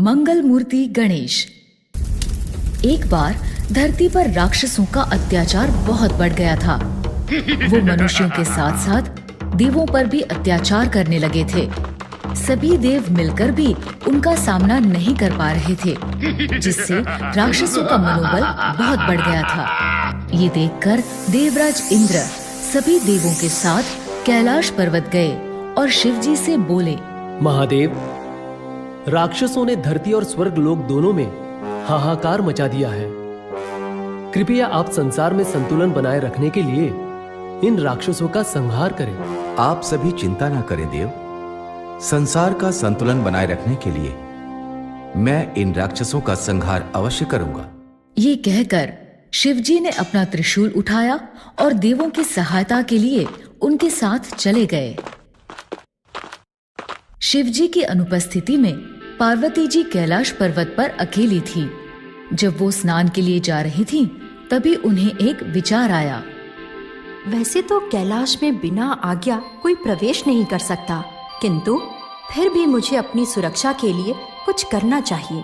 मंगल मूर्ति गणेश। एक बार धरती पर राक्षसों का अत्याचार बहुत बढ़ गया था। वो मनुष्यों के साथ साथ देवों पर भी अत्याचार करने लगे थे। सभी देव मिलकर भी उनका सामना नहीं कर पा रहे थे, जिससे राक्षसों का मनोबल बहुत बढ़ गया था। ये देखकर देवराज इंद्र सभी देवों के साथ कैलाश पर्वत गए और शिव जी से बोले, महादेव, राक्षसों ने धरती और स्वर्ग लोक दोनों में हाहाकार मचा दिया है। कृपया आप संसार में संतुलन बनाए रखने के लिए इन राक्षसों का संहार करें। आप सभी चिंता न करें देव। संसार का संतुलन बनाए रखने के लिए मैं इन राक्षसों का संहार अवश्य करूंगा। ये कहकर शिवजी ने अपना त्रिशूल उठाया और देवों की सहायता के लिए उनके साथ चले गए। शिवजी की अनुपस्थिति में पार्वती जी कैलाश पर्वत पर अकेली थी। जब वो स्नान के लिए जा रही थी, तभी उन्हें एक विचार आया। वैसे तो कैलाश में बिना आज्ञा कोई प्रवेश नहीं कर सकता, किंतु फिर भी मुझे अपनी सुरक्षा के लिए कुछ करना चाहिए।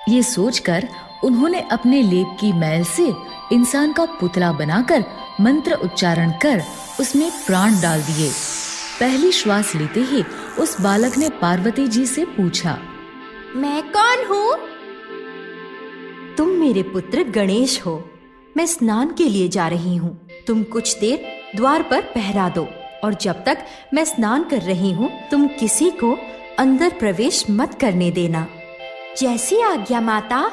ये सोचकर उन्होंने अपने लेप की मैल से इंसान का पुतला बनाकर मंत्र उच्चारण कर उसमें प्राण डाल दिए। पहली श्वास लेते ही उस बालक ने पार्वती जी से पूछा, मैं कौन हूँ? तुम मेरे पुत्र गणेश हो। मैं स्नान के लिए जा रही हूँ। तुम कुछ देर द्वार पर पहरा दो और जब तक मैं स्नान कर रही हूँ तुम किसी को अंदर प्रवेश मत करने देना। जैसी आज्ञा माता।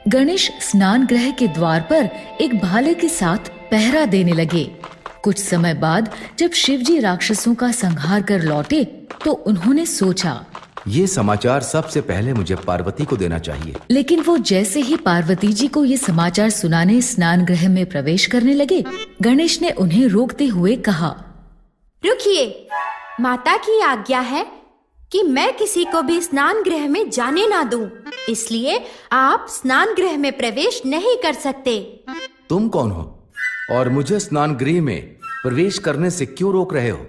गणेश स्नान गृह के द्वार पर एक भाले के साथ पहरा देने लगे। कुछ समय बाद जब शिवजी राक्षसों का संहार कर लौटे तो उन्होंने सोचा, ये समाचार सबसे पहले मुझे पार्वती को देना चाहिए। लेकिन वो जैसे ही पार्वती जी को ये समाचार सुनाने स्नान गृह में प्रवेश करने लगे, गणेश ने उन्हें रोकते हुए कहा, रुकिए, माता की आज्ञा है कि मैं किसी को भी स्नान गृह में जाने ना दूं, इसलिए आप स्नान गृह में प्रवेश नहीं कर सकते। तुम कौन हो और मुझे स्नान गृह में प्रवेश करने से क्यों रोक रहे हो?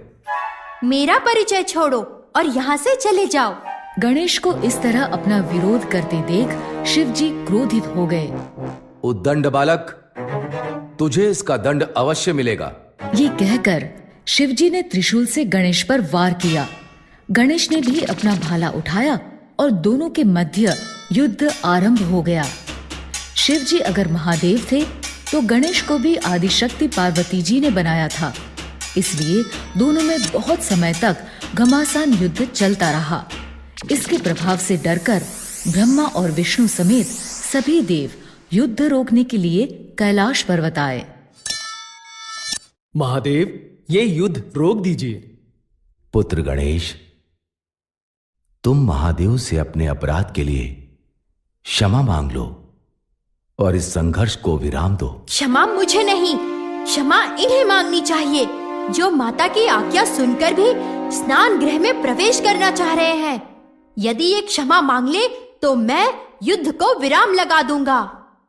मेरा परिचय छोड़ो और यहाँ से चले जाओ। गणेश को इस तरह अपना विरोध करते देख शिवजी क्रोधित हो गए। उद्दंड बालक, तुझे इसका दंड अवश्य मिलेगा। ये कहकर शिवजी ने त्रिशूल से गणेश पर वार किया। गणेश ने भी अपना भाला उठाया और दोनों के मध्य युद्ध आरंभ हो गया। शिवजी अगर महादेव थे तो गणेश को भी आदिशक्ति पार्वती जी ने बनाया था, इसलिए दोनों में बहुत समय तक घमासान युद्ध चलता रहा। इसके प्रभाव से डरकर ब्रह्मा और विष्णु समेत सभी देव युद्ध रोकने के लिए कैलाश पर्वत आए। महादेव, ये युद्ध रोक दीजिए। पुत्र गणेश, तुम महादेव से अपने अपराध के लिए क्षमा मांग लो और इस संघर्ष को विराम दो। क्षमा मुझे नहीं, क्षमा इन्हें मांगनी चाहिए जो माता की आज्ञा सुनकर भी स्नान गृह में प्रवेश करना चाह रहे हैं। यदि ये क्षमा मांग ले तो मैं युद्ध को विराम लगा दूंगा।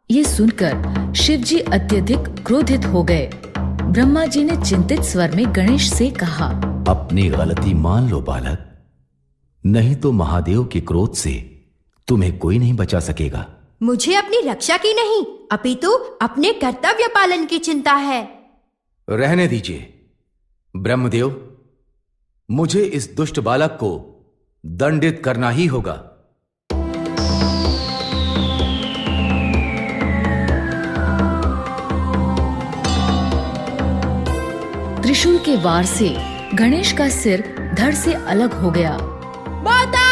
ये सुनकर शिवजी अत्यधिक क्रोधित हो गए। ब्रह्मा जी ने चिंतित स्वर में गणेश से कहा, अपनी गलती मान लो बालक, नहीं तो महादेव के क्रोध से तुम्हें कोई नहीं बचा सकेगा। मुझे अपनी रक्षा की नहीं, अपितु अपने कर्तव्य पालन की चिंता है। रहने दीजिए ब्रह्मदेव, मुझे इस दुष्ट बालक को दंडित करना ही होगा। त्रिशूल के वार से गणेश का सिर धड़ से अलग हो गया माता!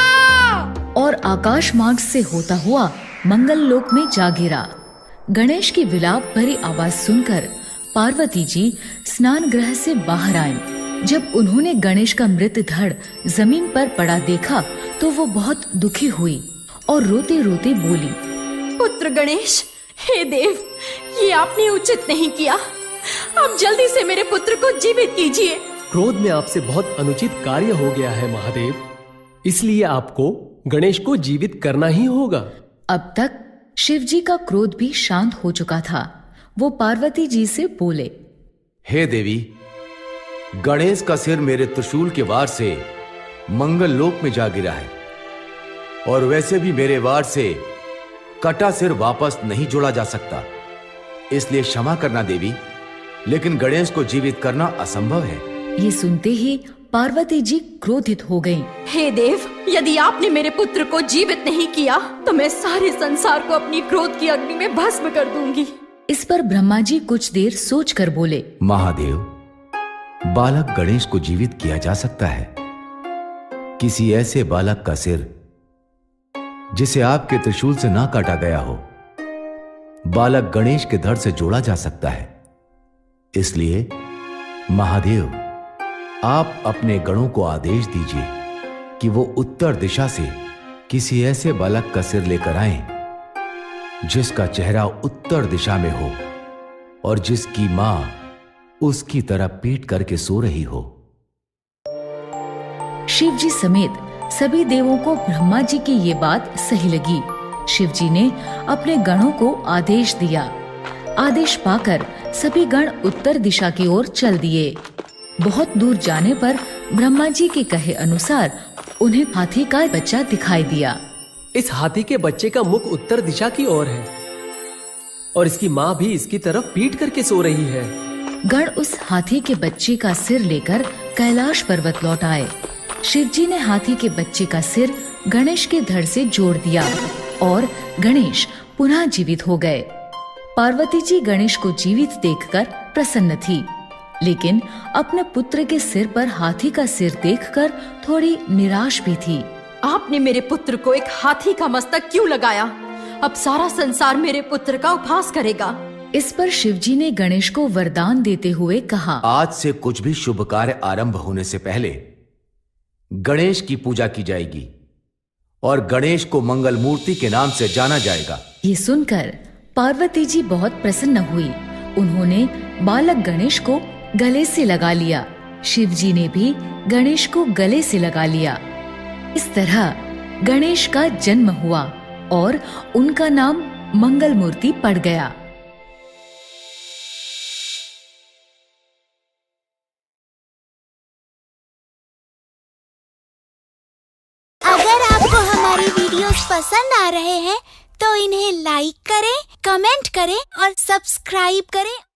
और आकाश मार्ग से होता हुआ मंगल लोक में जा गिरा। गणेश की विलाप भरी आवाज सुनकर पार्वती जी स्नान गृह से बाहर आईं। जब उन्होंने गणेश का मृत धड़ जमीन पर पड़ा देखा तो वो बहुत दुखी हुई और रोते रोते बोली, पुत्र गणेश, हे देव, ये आपने उचित नहीं किया। आप जल्दी से मेरे पुत्र को जीवित कीजिए। क्रोध में आपसे बहुत अनुचित कार्य हो गया है महादेव, इसलिए आपको गणेश को जीवित करना ही होगा। अब तक शिवजी का क्रोध भी शांत हो चुका था। वो पार्वती जी से बोले, हे देवी, गणेश का सिर मेरे त्रिशूल के वार से मंगल लोक में जा गिरा है। और वैसे भी मेरे वार से कटा सिर वापस नहीं जोड़ा जा सकता, इसलिए क्षमा करना देवी, लेकिन गणेश को जीवित करना असंभव है। ये सुनते ही पार्वती जी क्रोधित हो गईं। हे देव, यदि आपने मेरे पुत्र को जीवित नहीं किया तो मैं सारे संसार को अपनी क्रोध की अग्नि में भस्म कर दूंगी। इस पर ब्रह्मा जी कुछ देर सोचकर बोले, महादेव, बालक गणेश को जीवित किया जा सकता है। किसी ऐसे बालक का सिर जिसे आपके त्रिशूल से ना काटा गया हो, बालक गणेश के धड़ से जोड़ा जा सकता है। इसलिए महादेव, आप अपने गणों को आदेश दीजिए कि वो उत्तर दिशा से किसी ऐसे बालक का सिर लेकर आएं जिसका चेहरा उत्तर दिशा में हो और जिसकी मां उसकी तरफ पीट करके सो रही हो। शिव जी समेत सभी देवों को ब्रह्मा जी की ये बात सही लगी। शिव जी ने अपने गणों को आदेश दिया। आदेश पाकर सभी गण उत्तर दिशा की ओर चल दिए। बहुत दूर जाने पर ब्रह्मा जी के कहे अनुसार उन्हें हाथी का बच्चा दिखाई दिया। इस हाथी के बच्चे का मुख उत्तर दिशा की ओर है और इसकी माँ भी इसकी तरफ पीट करके सो रही है। गण उस हाथी के बच्चे का सिर लेकर कैलाश पर्वत लौट आए। शिव जी ने हाथी के बच्चे का सिर गणेश के धड़ से जोड़ दिया और गणेश पुनः जीवित हो गए। पार्वती जी गणेश को जीवित देखकर प्रसन्न थी, लेकिन अपने पुत्र के सिर पर हाथी का सिर देखकर थोड़ी निराश भी थी। आपने मेरे पुत्र को एक हाथी का मस्तक क्यों लगाया? अब सारा संसार मेरे पुत्र का उपहास करेगा। इस पर शिव जी ने गणेश को वरदान देते हुए कहा, आज से कुछ भी शुभ कार्य आरंभ होने से पहले गणेश की पूजा की जाएगी और गणेश को मंगल मूर्ति के नाम से जाना जाएगा। ये सुनकर पार्वती जी बहुत प्रसन्न हुई। उन्होंने बालक गणेश को गले से लगा लिया। शिव जी ने भी गणेश को गले से लगा लिया। इस तरह गणेश का जन्म हुआ और उनका नाम मंगल मूर्ति पड़ गया। अगर आपको हमारी वीडियोस पसंद आ रहे हैं तो इन्हें लाइक करें, कमेंट करें और सब्सक्राइब करें